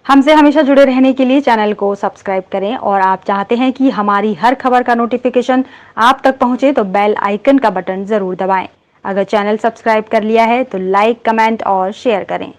हमसे हमेशा जुड़े रहने के लिए चैनल को सब्सक्राइब करें और आप चाहते हैं कि हमारी हर खबर का नोटिफिकेशन आप तक पहुंचे तो बेल आइकन का बटन जरूर दबाएं। अगर चैनल सब्सक्राइब कर लिया है तो लाइक, कमेंट और शेयर करें।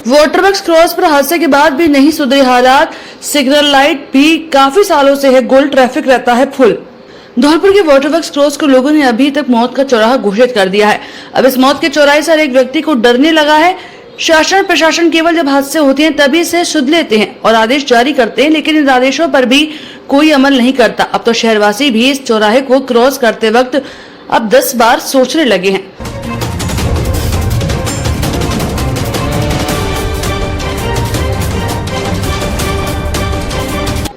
वाटरवर्क्स क्रॉस पर हादसे के बाद भी नहीं सुधरे हालात। सिग्नल लाइट भी काफी सालों से है गुल, ट्रैफिक रहता है फुल। धौलपुर के वाटरवर्क्स क्रॉस को लोगों ने अभी तक मौत का चौराहा घोषित कर दिया है। अब इस मौत के चौराहे से हर एक व्यक्ति को डरने लगा है। शासन प्रशासन केवल जब हादसे होते हैं तभी इसे सुध लेते हैं और आदेश जारी करते हैं, लेकिन इन आदेशों पर भी कोई अमल नहीं करता। अब तो शहरवासी भी इस चौराहे को क्रॉस करते वक्त अब 10 बार सोचने लगे हैं।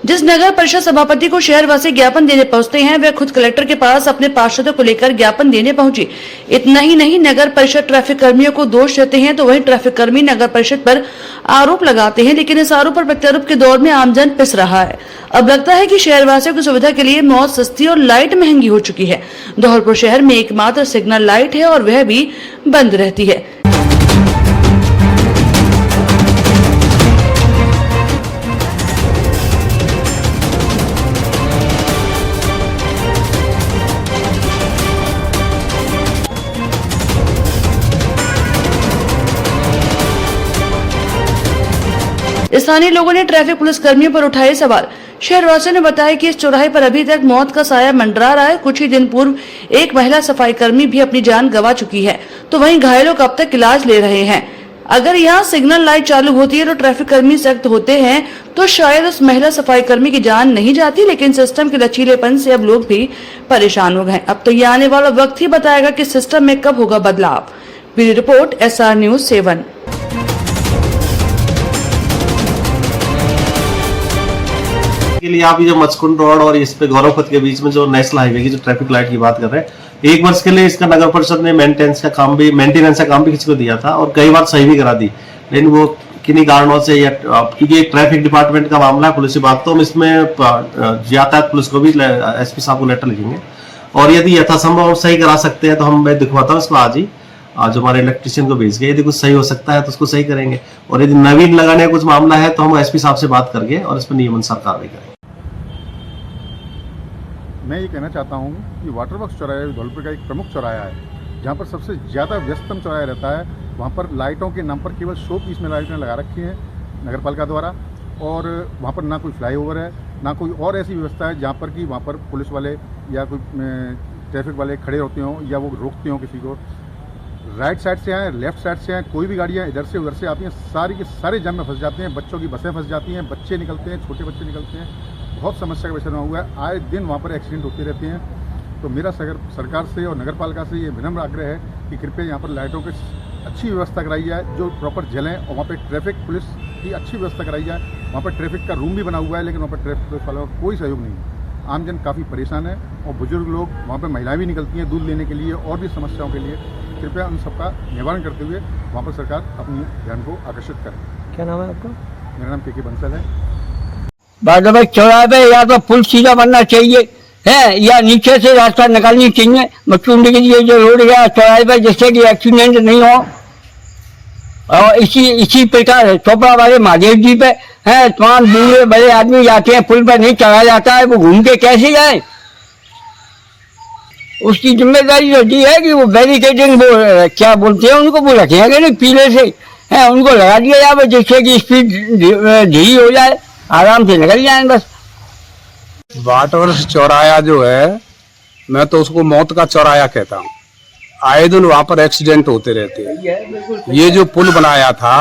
जिस नगर परिषद सभापति को शहरवासी ज्ञापन देने पहुंचते हैं, वे खुद कलेक्टर के पास अपने पार्षदों को लेकर ज्ञापन देने पहुंची। इतना ही नहीं, नगर परिषद ट्रैफिक कर्मियों को दोष देते हैं तो वहीं ट्रैफिक कर्मी नगर परिषद पर आरोप लगाते हैं, लेकिन इस आरोप और प्रत्यारोप के दौर में आमजन पिस रहा है। अब लगता है कि शहरवासियों की सुविधा के लिए मौत सस्ती और लाइट महंगी हो चुकी है। धौलपुर शहर में एकमात्र सिग्नल लाइट है और वह भी बंद रहती है। स्थानीय लोगों ने ट्रैफिक पुलिस कर्मियों पर उठाए सवाल। शहरवासियों ने बताया कि इस चौराहे पर अभी तक मौत का साया मंडरा रहा है। कुछ ही दिन पूर्व एक महिला सफाई कर्मी भी अपनी जान गंवा चुकी है, तो वहीं घायलों का अब तक इलाज ले रहे हैं। अगर यहाँ सिग्नल लाइट चालू होती है तो ट्रैफिक कर्मी सख्त होते हैं तो शायद उस महिला सफाई कर्मी की जान नहीं जाती, लेकिन सिस्टम के लचीलेपन से अब लोग भी परेशान हो गए। अब तो ये आने वाला वक्त ही बताएगा कि सिस्टम में कब होगा बदलाव। Bureau report, SR News 7। के लिए आप जो मचकुंड रोड और इस पे गौरवपथ के बीच में जो नेशनल हाईवे की जो ट्रैफिक लाइट की बात कर रहे हैं, 1 वर्ष के लिए इसका नगर परिषद ने मेंटेनेंस का काम भी किसी को दिया था और कई बार सही भी करा दी, लेकिन वो किन्हीं कारणों से या क्योंकि ट्रैफिक डिपार्टमेंट का मामला है पुलिस विभाग, तो हम इसमें यातायात पुलिस को भी एसपी साहब को लेटर लिखेंगे और यदि यथासंभव सही करा सकते हैं तो मैं दिखवाता हूँ इसको आज ही, आज हमारे इलेक्ट्रिशियन को भेज के, यदि कुछ सही हो सकता है तो उसको सही करेंगे, और यदि नवीन लगाने का कुछ मामला है तो हम एसपी साहब से बात करके और इस पर नियमानुसार कार्रवाई करेंगे। मैं ये कहना चाहता हूँ कि वाटर वर्क्स चौराहा धौलपुर का एक प्रमुख चौराहा है, जहाँ पर सबसे ज़्यादा व्यस्ततम चौराहा रहता है। वहाँ पर लाइटों के नाम पर केवल 100 पीस में लाइटें लगा रखी हैं नगर पालिका द्वारा, और वहाँ पर ना कोई फ्लाईओवर है, ना कोई और ऐसी व्यवस्था है जहाँ पर कि वहाँ पर पुलिस वाले या कोई ट्रैफिक वाले खड़े होते हों या वो रोकते हों किसी को। राइट साइड से आए, लेफ्ट साइड से आए, कोई भी गाड़ियाँ इधर से उधर से आती हैं, सारी के सारे जाम में फंस जाते हैं। बच्चों की बसें फंस जाती हैं, बच्चे निकलते हैं, छोटे बच्चे निकलते हैं, बहुत समस्या का विषय बना हुआ है। आए दिन वहाँ पर एक्सीडेंट होते रहते हैं। तो मेरा सरकार से और नगर पालिका से ये विनम्र आग्रह है कि कृपया यहाँ पर लाइटों की अच्छी व्यवस्था कराई जाए जो प्रॉपर जलें, और वहाँ पर ट्रैफिक पुलिस की अच्छी व्यवस्था कराई जाए। वहाँ पर ट्रैफिक का रूम भी बना हुआ है, लेकिन वहाँ पर ट्रैफिक पुलिस वालों का कोई सहयोग नहीं है। आमजन काफ़ी परेशान है, और बुजुर्ग लोग वहाँ पर, महिलाएं भी निकलती हैं दूध लेने के लिए और भी समस्याओं के लिए। कृपया उन सबका निवारण करते हुए वहाँ पर सरकार अपनी ध्यान को आकर्षित करे। क्या नाम है आपका? मेरा नाम के बंसल है। बादल चौराहे पे या तो पुल सीधा बनना चाहिए है, या नीचे से रास्ता निकालनी चाहिए मचुंडी के लिए जो रोड गया चौराहे पे, जिससे कि एक्सीडेंट नहीं हो। और इसी प्रकार चोपड़ा वाले महादेव जी पे है, तमाम बूढ़े बड़े आदमी जाते हैं, पुल पर नहीं चढ़ा जाता है, वो घूम के कैसे जाए? उसकी जिम्मेदारी रहती है कि वो बैरिकेडिंग, वो क्या बोलते हैं उनको, वो रखेंगे नहीं पीले से है, उनको लगा दिया जाए जिससे कि स्पीड धीरे हो जाए, आराम से निकल जाए बस। वाटर चौराहा जो है, मैं तो उसको मौत का चौराहा कहता हूँ। आए दिन वहाँ पर एक्सीडेंट होते रहते हैं। ये जो पुल बनाया था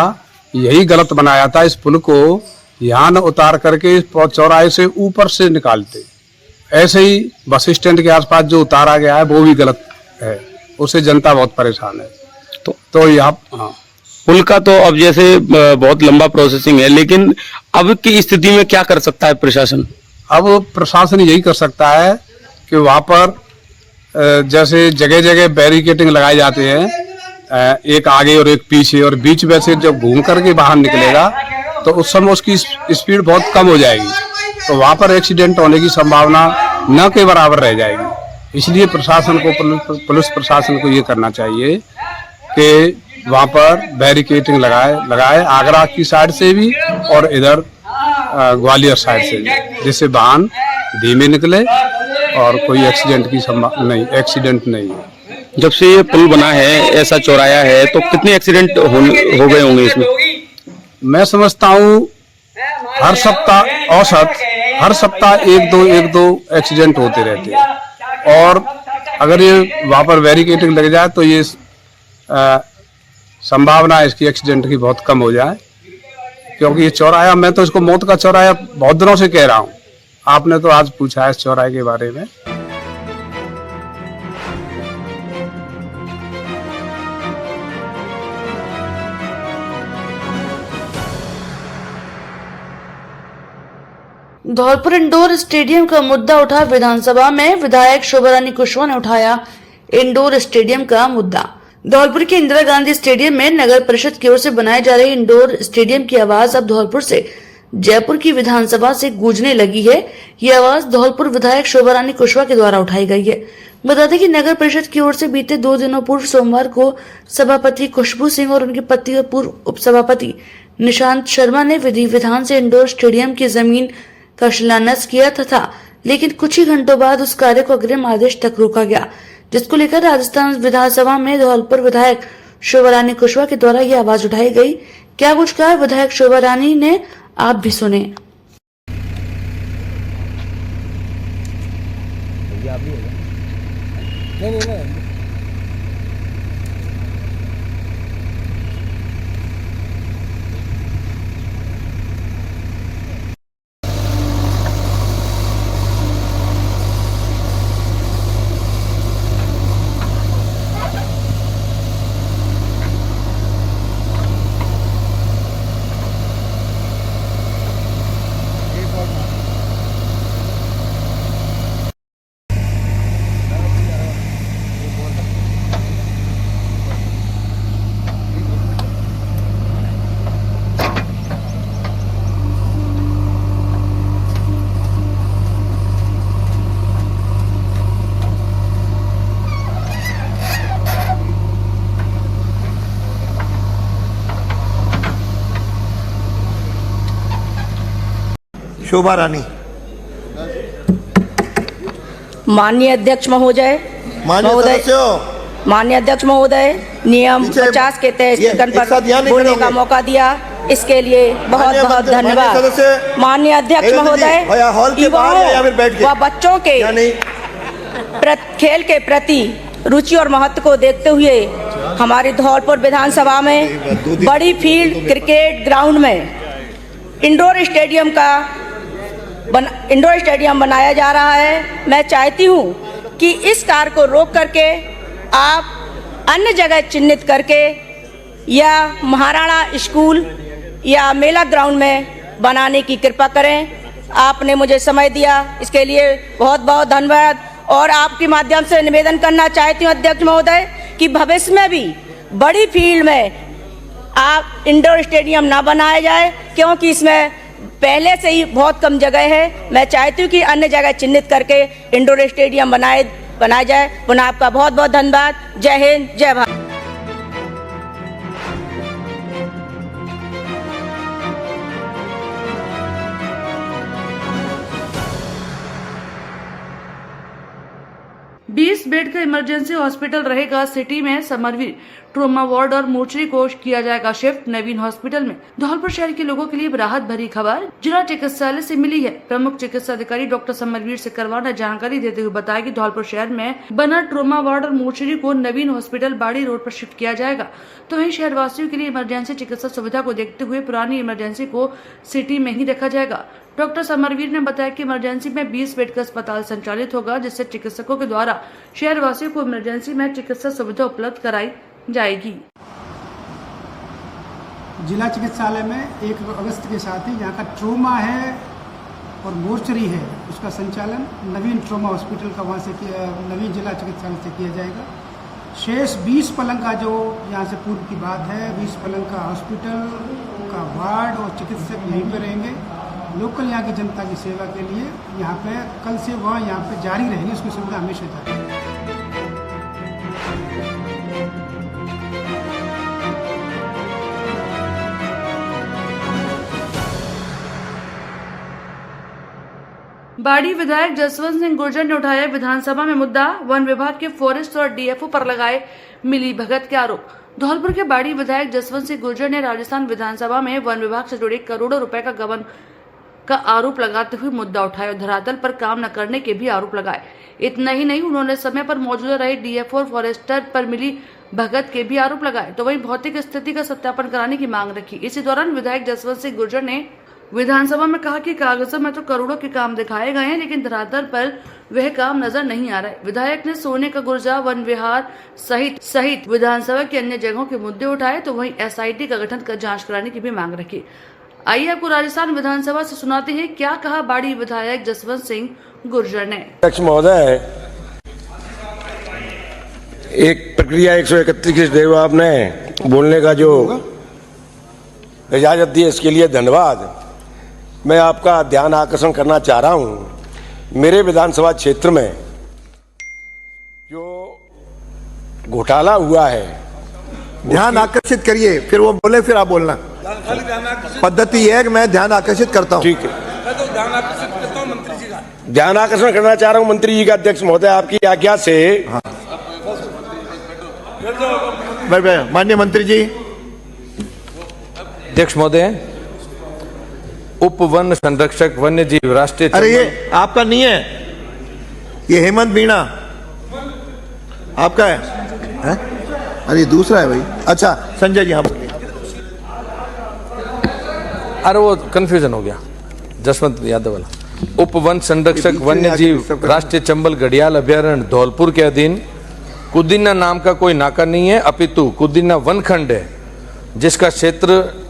यही गलत बनाया था। इस पुल को यहाँ न उतार करके इस चौराहे से ऊपर से निकालते। ऐसे ही बस स्टैंड के आसपास जो उतारा गया है वो भी गलत है, उससे जनता बहुत परेशान है। तो यहाँ पुल का तो अब जैसे बहुत लंबा प्रोसेसिंग है, लेकिन अब की स्थिति में क्या कर सकता है प्रशासन? अब प्रशासन यही कर सकता है कि वहाँ पर जैसे जगह जगह बैरिकेडिंग लगाए जाते हैं, एक आगे और एक पीछे, और बीच में से जब घूम करके बाहर निकलेगा तो उस समय उसकी स्पीड बहुत कम हो जाएगी, तो वहाँ पर एक्सीडेंट होने की संभावना न के बराबर रह जाएगी। इसलिए प्रशासन को, पुलिस प्रशासन को ये करना चाहिए कि वहाँ पर बैरिकेडिंग लगाए आगरा की साइड से भी और इधर ग्वालियर साइड से भी, जिससे वाहन धीमे निकले और कोई एक्सीडेंट नहीं है। जब से ये पुल बना है, ऐसा चौराया है, तो कितने एक्सीडेंट हो गए होंगे इसमें? मैं समझता हूँ हर सप्ताह औसत हर सप्ताह एक दो एक्सीडेंट होते रहते हैं, और अगर ये वहाँ पर बैरिकेडिंग लग जाए तो ये संभावना है इसकी एक्सीडेंट की बहुत कम हो जाए। क्योंकि ये चौराहा, मैं तो इसको मौत का चौराहा बहुत दिनों से कह रहा हूँ, आपने तो आज पूछा है इस चौराहे के बारे में। धौलपुर इंडोर स्टेडियम का मुद्दा उठा विधानसभा में। विधायक शोभा रानी कुशवाहा ने उठाया इंडोर स्टेडियम का मुद्दा। धौलपुर के इंदिरा गांधी स्टेडियम में नगर परिषद की ओर से बनाए जा रहे इंडोर स्टेडियम की आवाज अब धौलपुर से जयपुर की विधानसभा से गूंजने लगी है। ये आवाज धौलपुर विधायक शोभा रानी कुशवाहा के द्वारा उठाई गई है। बता दें कि नगर परिषद की ओर से बीते 2 दिनों पूर्व सोमवार को सभापति खुशबू सिंह और उनकी पत्नी और पूर्व उपसभापति निशांत शर्मा ने विधि विधान से इंडोर स्टेडियम की जमीन का शिलान्यास किया था, लेकिन कुछ ही घंटों बाद उस कार्य को अग्रिम आदेश तक रोका गया, जिसको लेकर राजस्थान विधानसभा में धौलपुर विधायक शोभा रानी कुशवाहा के द्वारा यह आवाज उठाई गई। क्या कुछ कहा विधायक शोभा रानी ने, आप भी सुने। नहीं शोभा रानी। माननीय अध्यक्ष महोदय, माननीय अध्यक्ष महोदय, नियम 50 के तहत स्थगन पर बोलने का मौका दिया, इसके लिए बहुत बहुत धन्यवाद। माननीय अध्यक्ष महोदय, युवाओं व बच्चों के खेल के प्रति रुचि और महत्व को देखते हुए हमारे धौलपुर विधानसभा में बड़ी फील्ड क्रिकेट ग्राउंड में इंडोर स्टेडियम बनाया जा रहा है। मैं चाहती हूँ कि इस कार्य को रोक करके आप अन्य जगह चिन्हित करके या महाराणा स्कूल या मेला ग्राउंड में बनाने की कृपा करें। आपने मुझे समय दिया, इसके लिए बहुत बहुत धन्यवाद। और आपके माध्यम से निवेदन करना चाहती हूँ अध्यक्ष महोदय कि भविष्य में भी बड़ी फील्ड में आप इंडोर स्टेडियम ना बनाया जाए, क्योंकि इसमें पहले से ही बहुत कम जगह है। मैं चाहती हूँ कि अन्य जगह चिन्हित करके इंडोर स्टेडियम बनाया जाए। पुनः आपका बहुत बहुत धन्यवाद। जय हिंद, जय भारत। बीस बेड का इमरजेंसी हॉस्पिटल रहेगा सिटी में। समरवीर ट्रोमा वार्ड और मोर्चरी को किया जाएगा शिफ्ट नवीन हॉस्पिटल में। धौलपुर शहर के लोगों के लिए राहत भरी खबर जिला चिकित्सालय से मिली है। प्रमुख चिकित्सा अधिकारी डॉक्टर समरवीर सिकरवार ने जानकारी देते हुए बताया कि धौलपुर शहर में बना ट्रोमा वार्ड और मोर्चरी को नवीन हॉस्पिटल बाड़ी रोड पर शिफ्ट किया जाएगा। तो वहीं शहरवासियों के लिए इमरजेंसी चिकित्सा सुविधा को देखते हुए पुरानी इमरजेंसी को सिटी में ही रखा जाएगा। डॉक्टर समरवीर ने बताया कि इमरजेंसी में 20 बेड का अस्पताल संचालित होगा, जिससे चिकित्सकों के द्वारा शहरवासियों को इमरजेंसी में चिकित्सा सुविधा उपलब्ध कराई जाएगी। जिला चिकित्सालय में 1 अगस्त के साथ ही यहाँ का ट्रोमा है और मोर्चरी है, उसका संचालन नवीन ट्रोमा हॉस्पिटल का वहाँ से नवीन जिला चिकित्सालय से किया जाएगा। शेष 20 पलंग का जो यहाँ से पूर्व की बात है, 20 पलंग का हॉस्पिटल का वार्ड और चिकित्सक यहीं पर रहेंगे। लोकल यहाँ की जनता की सेवा के लिए यहाँ पे कल से वह यहाँ पे जारी रहेगी, उसकी सुविधा हमेशा जारी रहेगी। बाड़ी विधायक जसवंत सिंह गुर्जर ने उठाया विधानसभा में मुद्दा, वन विभाग के फॉरेस्ट और डीएफओ पर लगाए मिली भगत के आरोप। धौलपुर के बाड़ी विधायक जसवंत सिंह गुर्जर ने राजस्थान विधानसभा में वन विभाग से जुड़े करोड़ों रुपए का गबन का आरोप लगाते हुए मुद्दा उठाया और धरातल पर काम न करने के भी आरोप लगाए। इतना ही नहीं, उन्होंने समय पर मौजूदा रहे डीएफओ और फॉरेस्टर पर मिली भगत के भी आरोप लगाए। तो वहीं भौतिक स्थिति का सत्यापन कराने की मांग रखी। इसी दौरान विधायक जसवंत सिंह गुर्जर ने विधानसभा में कहा कि कागजों में तो करोड़ों के काम दिखाए गए हैं, लेकिन धरातल पर वह काम नजर नहीं आ रहा है। विधायक ने सोने का गुर्जा, वन विहार सहित विधानसभा की अन्य जगहों के मुद्दे उठाए। तो वहीं एसआईटी का गठन कर जांच कराने की भी मांग रखी। आइए आपको राजस्थान विधानसभा से सुनाते हैं क्या कहा बाड़ी विधायक जसवंत सिंह गुर्जर ने। अध्यक्ष महोदय, एक प्रक्रिया 131 देव आपने बोलने का जो इजाजत दी, इसके लिए धन्यवाद। मैं आपका ध्यान आकर्षण करना चाह रहा हूं, मेरे विधानसभा क्षेत्र में जो घोटाला हुआ है, ध्यान आकर्षित करिए, फिर वो बोले फिर आप बोलना। पद्धति है कि मैं ध्यान आकर्षित करता हूं। ठीक है, मैं तो ध्यान आकर्षित करता हूं मंत्री जी का। ध्यान आकर्षण करना चाह रहा हूं मंत्री जी का। अध्यक्ष महोदय, आपकी आज्ञा से। हाँ। माननीय मंत्री जी। अध्यक्ष महोदय, उप वन संरक्षक वन्य जीव राष्ट्रीय। अरे ये आपका नहीं है, ये हेमंत मीणा आपका है? अरे दूसरा है भाई। अच्छा संजय जी, हाँ बोलिए। अरे वो कंफ्यूजन हो गया, जसवंत यादव वाला। उप वन संरक्षक वन्य जीव राष्ट्रीय चंबल घड़ियाल अभ्यारण्य धौलपुर के अधीन कुदीना नाम का कोई नाका नहीं है, अपितु कुदीना वन खंड है, जिसका क्षेत्र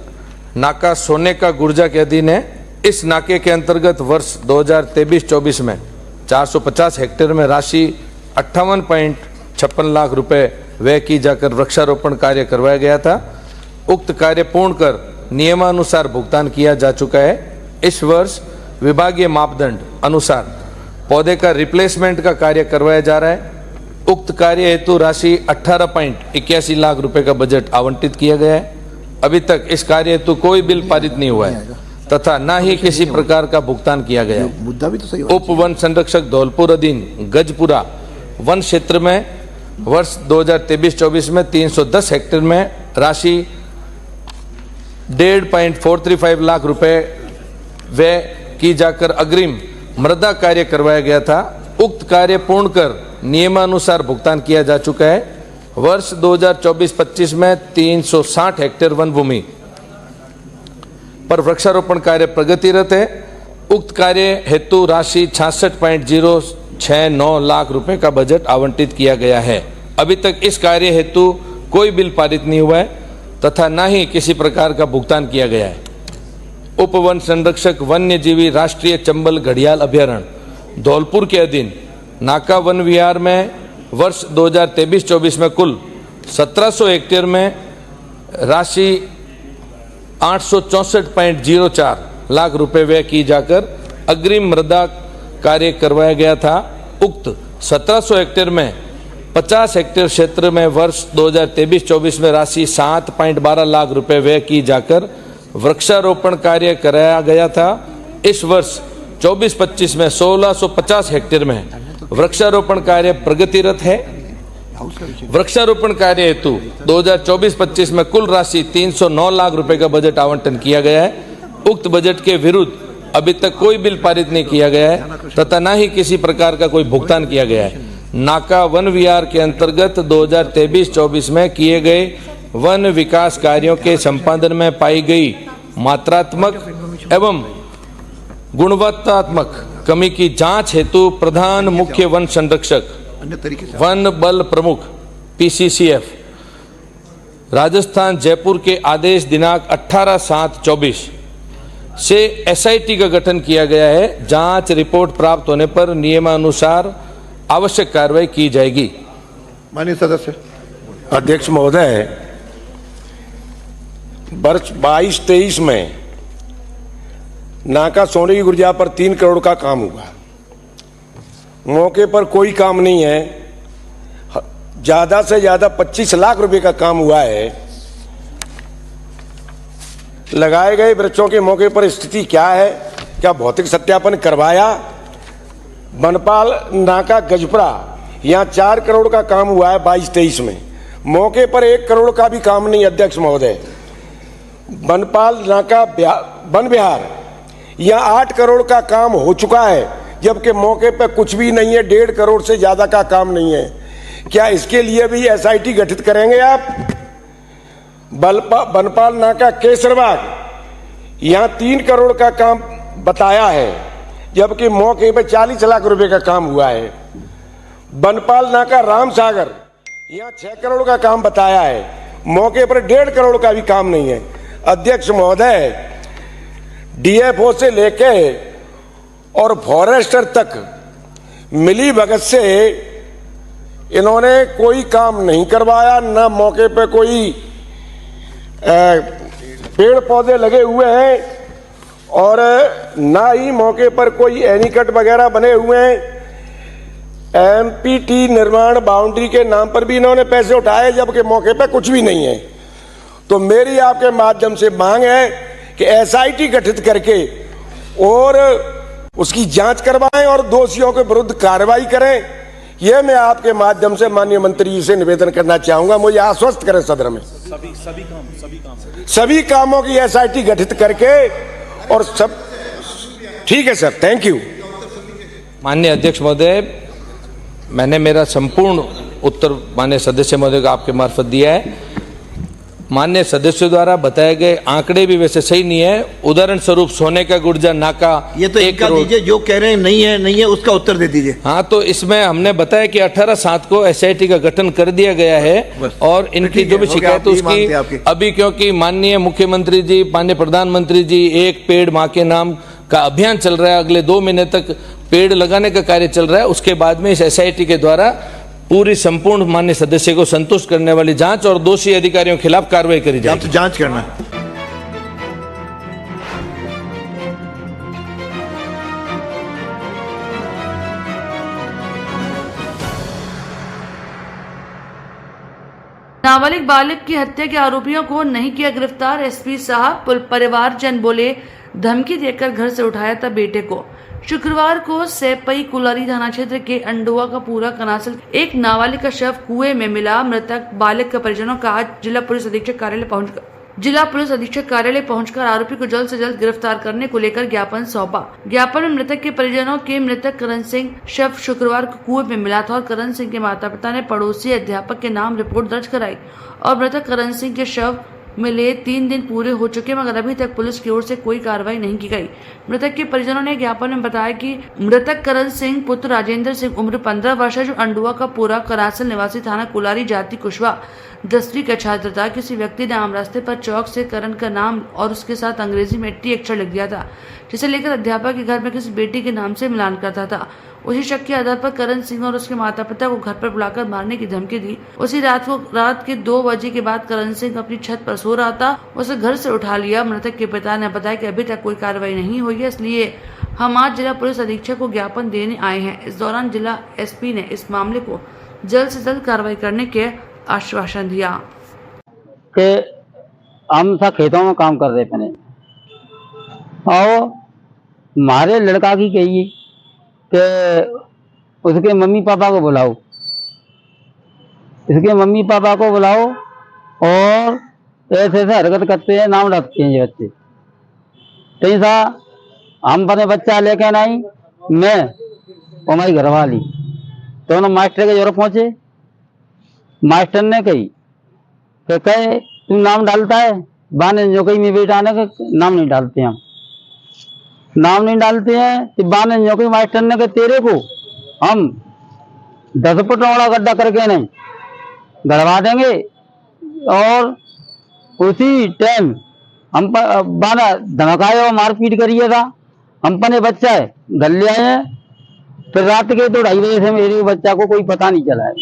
नाका सोने का गुर्जा के अधीन है। इस नाके के अंतर्गत वर्ष 2023-24 में 450 हेक्टेयर में राशि 58.56 लाख रुपए व्यय की जाकर वृक्षारोपण कार्य करवाया गया था। उक्त कार्य पूर्ण कर नियमानुसार भुगतान किया जा चुका है। इस वर्ष विभागीय मापदंड अनुसार पौधे का रिप्लेसमेंट का कार्य करवाया जा रहा है। उक्त कार्य हेतु राशि 18.81 लाख रुपए का बजट आवंटित किया गया है। अभी तक इस कार्य हेतु कोई बिल पारित नहीं हुआ है। तथा न ही किसी प्रकार का भुगतान किया गया। मुद्दा भी तो सही उप वन संरक्षक धौलपुर अधीन गजपुरा वन क्षेत्र में वर्ष 2023-24 में 310 हेक्टेयर में राशि 1.435 लाख रुपए व्यय की जाकर अग्रिम मृदा कार्य करवाया गया था। उक्त कार्य पूर्ण कर नियमानुसार भुगतान किया जा चुका है। वर्ष 2024-25 में 360 हेक्टेयर वन भूमि पर वृक्षारोपण कार्य प्रगतिरत है। उक्त कार्य हेतु राशि 66.069 लाख रुपए का बजट आवंटित किया गया है। अभी तक इस कार्य हेतु कोई बिल पारित नहीं हुआ है तथा न ही किसी प्रकार का भुगतान किया गया है। उप वन संरक्षक वन्यजीवी राष्ट्रीय चंबल घड़ियाल अभ्यारण्य धौलपुर के अधीन नाका वन विहार में वर्ष 2023-24 में कुल 1700 हेक्टेयर में राशि 864.04 लाख रुपए व्यय की जाकर अग्रिम मृदा कार्य करवाया गया था। उक्त 1700 हेक्टेयर में 50 हेक्टेयर क्षेत्र में वर्ष 2023-24 में राशि 7.12 लाख रुपए व्यय की जाकर वृक्षारोपण कार्य कराया गया था। इस वर्ष 24-25 में 1650 हेक्टेयर में वृक्षारोपण कार्य प्रगतिरत है। वृक्षारोपण कार्य हेतु 2024-25 में कुल राशि 309 लाख रुपए का बजट आवंटन किया गया है। उक्त बजट के विरुद्ध अभी तक कोई बिल पारित नहीं किया गया है तथा न ही किसी प्रकार का कोई भुगतान किया गया है। नाका वन विहार के अंतर्गत 2023-24 में किए गए वन विकास कार्यों के संपादन में पाई गई मात्रात्मक एवं गुणवत्तात्मक कमी की जांच हेतु प्रधान मुख्य वन संरक्षक वन बल प्रमुख PCCF राजस्थान जयपुर के आदेश दिनांक 18/7/24 से SIT का गठन किया गया है। जांच रिपोर्ट प्राप्त होने पर नियमानुसार आवश्यक कार्रवाई की जाएगी। माननीय सदस्य। अध्यक्ष महोदय, वर्ष 22-23 में नाका सोने की गुर्जा पर 3 करोड़ का काम हुआ। मौके पर कोई काम नहीं है। ज्यादा से ज्यादा 25 लाख रुपए का काम हुआ है। लगाए गए वृक्षों के मौके पर स्थिति क्या है? क्या भौतिक सत्यापन करवाया? बनपाल नाका गजपुरा यहाँ 4 करोड़ का काम हुआ है 22-23 में। मौके पर 1 करोड़ का भी काम नहीं। अध्यक्ष महोदय, बनपाल नाका वन विहार यहाँ 8 करोड़ का काम हो चुका है, जबकि मौके पर कुछ भी नहीं है। 1.5 करोड़ से ज्यादा का काम नहीं है। क्या इसके लिए भी SIT गठित करेंगे आप? बनपाल नाका केसरबाग यहाँ 3 करोड़ का काम बताया है, जबकि मौके पर 40 लाख रुपए का काम हुआ है। बनपाल नाका राम सागर यहाँ 6 करोड़ का काम बताया है, मौके पर 1.5 करोड़ का भी काम नहीं है। अध्यक्ष महोदय, DFO से लेके और फॉरेस्टर तक मिली भगत से इन्होंने कोई काम नहीं करवाया। न मौके पे कोई पेड़ पौधे लगे हुए हैं और ना ही मौके पर कोई एनीकट वगैरह बने हुए हैं। MPT निर्माण बाउंड्री के नाम पर भी इन्होंने पैसे उठाए, जबकि मौके पर कुछ भी नहीं है। तो मेरी आपके माध्यम से मांग है कि SIT गठित करके और उसकी जांच करवाएं और दोषियों के विरुद्ध कार्रवाई करें। यह मैं आपके माध्यम से माननीय मंत्री जी से निवेदन करना चाहूंगा। मुझे आश्वस्त करें सदन में सभी कामों की SIT गठित करके और सब ठीक है सर। Thank you. माननीय अध्यक्ष महोदय, मैंने मेरा संपूर्ण उत्तर माननीय सदस्य महोदय को आपके मार्फत दिया है। माननीय सदस्यों द्वारा बताए गए आंकड़े भी वैसे सही नहीं है। उदाहरण स्वरूप सोने का गुर्जा नाका ये तो 1 करोड़ दीजिए, जो कह रहे हैं नहीं है उसका उत्तर दे दीजिए। हाँ, तो इसमें हमने बताया कि 18/7 को SIT का गठन कर दिया गया है और इनकी जो भी शिकायत उसकी अभी, क्योंकि माननीय मुख्यमंत्री जी, माननीय प्रधानमंत्री जी एक पेड़ माँ के नाम का अभियान चल रहा है। अगले 2 महीने तक पेड़ लगाने का कार्य चल रहा है। उसके बाद में इस SIT के द्वारा पूरी संपूर्ण माननीय सदस्य को संतुष्ट करने वाली जांच और दोषी अधिकारियों के खिलाफ कार्रवाई करी जाएगी। तो जांच करना। नाबालिग बालिग की हत्या के आरोपियों को नहीं किया गिरफ्तार। SP साहब, परिवारजन बोले धमकी देकर घर से उठाया था बेटे को। शुक्रवार को सेपई कुलारी थाना क्षेत्र के अंडुआ का पूरा कनासल एक नाबालिग का शव कुएं में मिला। मृतक बालक के परिजनों का आज जिला पुलिस अधीक्षक कार्यालय पहुंचकर आरोपी को जल्द से जल्द गिरफ्तार करने को लेकर ज्ञापन सौंपा। ज्ञापन में मृतक के परिजनों के मृतक करण सिंह शव शुक्रवार को कुएं में मिला था और करण सिंह के माता पिता ने पड़ोसी अध्यापक के नाम रिपोर्ट दर्ज कराई और मृतक करण सिंह के शव मिले 3 दिन पूरे हो चुके मगर अभी तक पुलिस की ओर से कोई कार्रवाई नहीं की गई। मृतक के परिजनों ने ज्ञापन में बताया कि मृतक करण सिंह पुत्र राजेंद्र सिंह उम्र 15 वर्ष है, जो अंडुआ का पूरा करासल निवासी थाना कुलारी जाति कुशवा 10वीं का छात्र था। किसी व्यक्ति ने आम रास्ते पर चौक से करण का नाम और उसके साथ अंग्रेजी में टी अक्षर लिख दिया था, जिसे लेकर अध्यापक के घर में किसी बेटी के नाम से मिलान करता था। उसी शक के आधार पर करण सिंह और उसके माता पिता को घर पर बुलाकर मारने की धमकी दी। उसी रात के 2 बजे के बाद करण सिंह अपनी छत पर सो रहा था, उसे घर से उठा लिया। मृतक के पिता ने बताया कि अभी तक कोई कार्रवाई नहीं हुई है, इसलिए हम आज जिला पुलिस अधीक्षक को ज्ञापन देने आए हैं। इस दौरान जिला एसपी ने इस मामले को जल्द से जल्द कार्रवाई करने के आश्वासन दिया। कि हम सब खेतों में काम कर रहे थे और हमारे लड़का की कही कि उसके मम्मी पापा को बुलाओ, इसके मम्मी पापा को बुलाओ और ऐसे ऐसे हरकत करते हैं, नाम रखते हैं ये बच्चे। तो सा हम अपने बच्चा लेके नहीं, मैं और हमारी घरवाली दोनों मास्टर के जरूर पहुंचे। मास्टर ने कही कि कहे तू नाम डालता है, बाने जो कही में बेटा ने नाम नहीं डालते, हम नाम नहीं डालते हैं। तो बाने जो कही मास्टर ने कहा तेरे को हम 10 फुट चौड़ा गड्ढा करके नहीं गड़वा देंगे। और उसी टाइम हम बाना धमकाया और मारपीट करिए था। हम अपने बच्चा है घर ले आए हैं, फिर रात के 2-2:30 बजे से मेरे बच्चा को कोई पता नहीं चला है,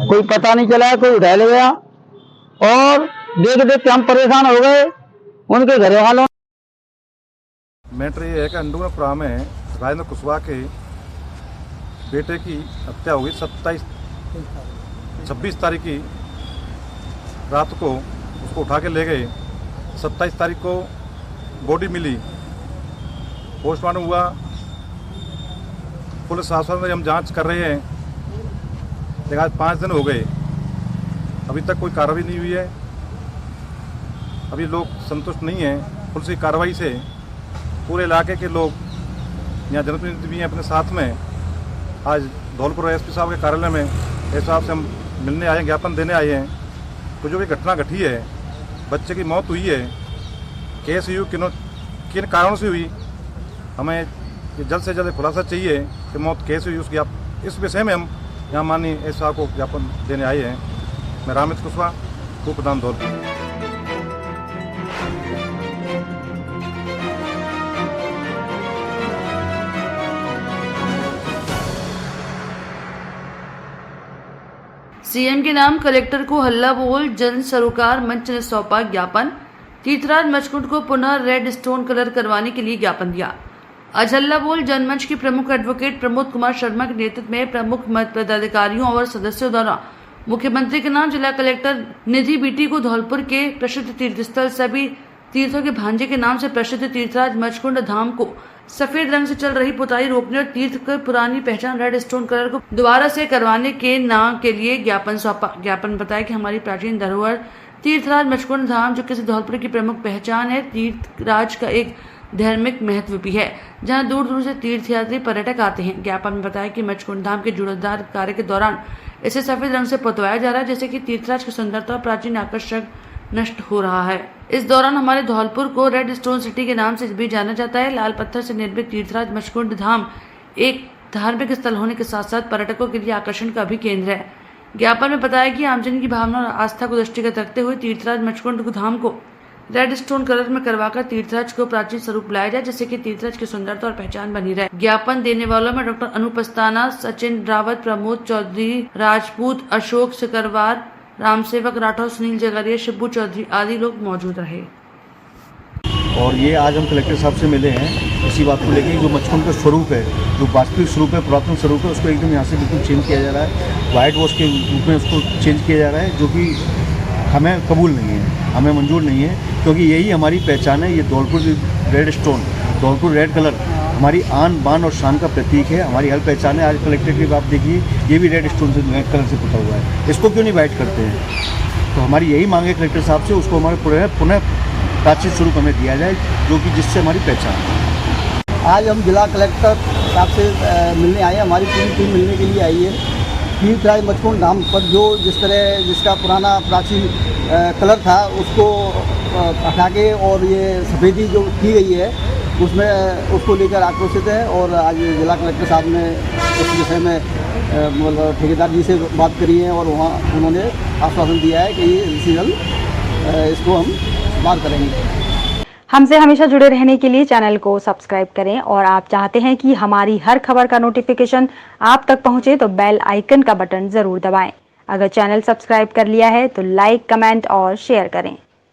कोई पता नहीं चला है, कोई उठा ले गया और देख देख के हम परेशान हो गए। उनके घर वालों मैटर ये है कि अंडुआ में राजेंद्र कुशवाहा के बेटे की हत्या हुई 26 तारीख की रात को। उसको उठा के ले गए। 27 तारीख को बॉडी मिली, पोस्टमार्टम हुआ। पुलिस आश्वासन में हम जांच कर रहे हैं, लेकिन आज 5 दिन हो गए, अभी तक कोई कार्रवाई नहीं हुई है। अभी लोग संतुष्ट नहीं हैं पुलिस की कार्रवाई से। पूरे इलाके के लोग यहाँ जनप्रतिनिधि भी हैं अपने साथ में। आज धौलपुर एसपी साहब के कार्यालय में एसपी साहब से हम मिलने आए, ज्ञापन देने आए हैं। तो जो भी घटना घटी है, बच्चे की मौत हुई है, कैसे हुई, किन कारणों से हुई, हमें जल्द से जल्द खुलासा चाहिए कि मौत कैसे हुई। उसकी इस विषय में हम यहाँ माननीय एसपी साहब को ज्ञापन देने आए हैं। मैं रामेश कुशवाहा, उप प्रधान धौलपुर। सीएम के नाम कलेक्टर को हल्ला बोल जन सरोकार मंच ने सौंपा ज्ञापन। तीर्थराज मचकुंड को पुनः रेड स्टोन कलर करवाने के लिए ज्ञापन दिया। आज हल्ला बोल जनमंच के प्रमुख एडवोकेट प्रमोद कुमार शर्मा के नेतृत्व में प्रमुख पदाधिकारियों और सदस्यों द्वारा मुख्यमंत्री के नाम जिला कलेक्टर निधि बीटी को धौलपुर के प्रसिद्ध तीर्थस्थल सभी तीर्थों के भांजे के नाम से प्रसिद्ध तीर्थराज मचकुंड धाम को सफेद रंग से चल रही पुताई रोकने और तीर्थ की पुरानी पहचान रेड स्टोन कलर को दोबारा से करवाने के नाम के लिए ज्ञापन सौंपा। ज्ञापन बताया कि हमारी प्राचीन धरोहर तीर्थराज मचकुंड धाम, जो किसी धौलपुर की प्रमुख पहचान है, तीर्थराज का एक धार्मिक महत्व भी है, जहां दूर दूर से तीर्थयात्री पर्यटक आते हैं। ज्ञापन में बताया कि मचकुंड धाम के जीर्णोद्धार कार्य के दौरान इसे सफेद रंग से पुतवाया जा रहा है, जैसे कि तीर्थराज की सुंदरता और प्राचीन आकर्षक नष्ट हो रहा है। इस दौरान हमारे धौलपुर को रेड स्टोन सिटी के नाम से भी जाना जाता है। लाल पत्थर से निर्मित तीर्थराज मचकुंड धाम एक धार्मिक स्थल होने के साथ साथ पर्यटकों के लिए आकर्षण का भी केंद्र है। ज्ञापन में बताया कि आमजन की भावना और आस्था को दृष्टिगत रखते हुए तीर्थराज मचकुंड धाम को रेड स्टोन कलर में करवाकर तीर्थराज को प्राचीन स्वरूप लाया जाए, जिससे कि तीर्थराज की सुंदरता और पहचान बनी रहे। ज्ञापन देने वालों में डॉक्टर अनुपस्ताना, सचिन रावत, प्रमोद चौधरी राजपूत, अशोक सिकरवार, रामसेवक राठौर, सुनील जगरिया, शिब्बू चौधरी आदि लोग मौजूद रहे। और ये आज हम कलेक्टर साहब से मिले हैं इसी बात को लेकर, जो मचकुंड का स्वरूप है, जो वास्तविक स्वरूप है, पुरातन स्वरूप है, उसको एकदम यहाँ से बिल्कुल चेंज किया जा रहा है। वाइट वॉश के रूप में उसको चेंज किया जा रहा है, जो कि हमें कबूल नहीं है, हमें मंजूर नहीं है, क्योंकि यही हमारी पहचान है। ये Dholpur red stone, Dholpur red colour हमारी आन बान और शान का प्रतीक है, हमारी हर पहचान है। आज कलेक्ट्रेट की आप देखिए, ये भी रेड स्टोन से रेड कलर से पुता हुआ है, इसको क्यों नहीं वाइट करते हैं? तो हमारी यही मांग है कलेक्टर साहब से, उसको हमारे पुनः प्राचीन स्वरूप हमें दिया जाए, जो कि जिससे हमारी पहचान है। आज हम जिला कलेक्टर साहब से मिलने आए हैं, हमारी पूरी टीम मिलने के लिए आई है। तीर्थराज मचकुंड धाम पर जो जिसका पुराना प्राचीन कलर था उसको हटा के और ये सफ़ेदी जो की गई है उसमें उसको लेकर आक्रोशित है। और आज जिला कलेक्टर साहब ने इस विषय में मतलब ठेकेदार जी से बात करी है और वहाँ उन्होंने आश्वासन दिया है कि ये इसी जल्द इसको हम बात करेंगे। हमसे हमेशा जुड़े रहने के लिए चैनल को सब्सक्राइब करें और आप चाहते हैं कि हमारी हर खबर का नोटिफिकेशन आप तक पहुंचे तो बेल आइकन का बटन जरूर दबाएं। अगर चैनल सब्सक्राइब कर लिया है तो लाइक, कमेंट और शेयर करें।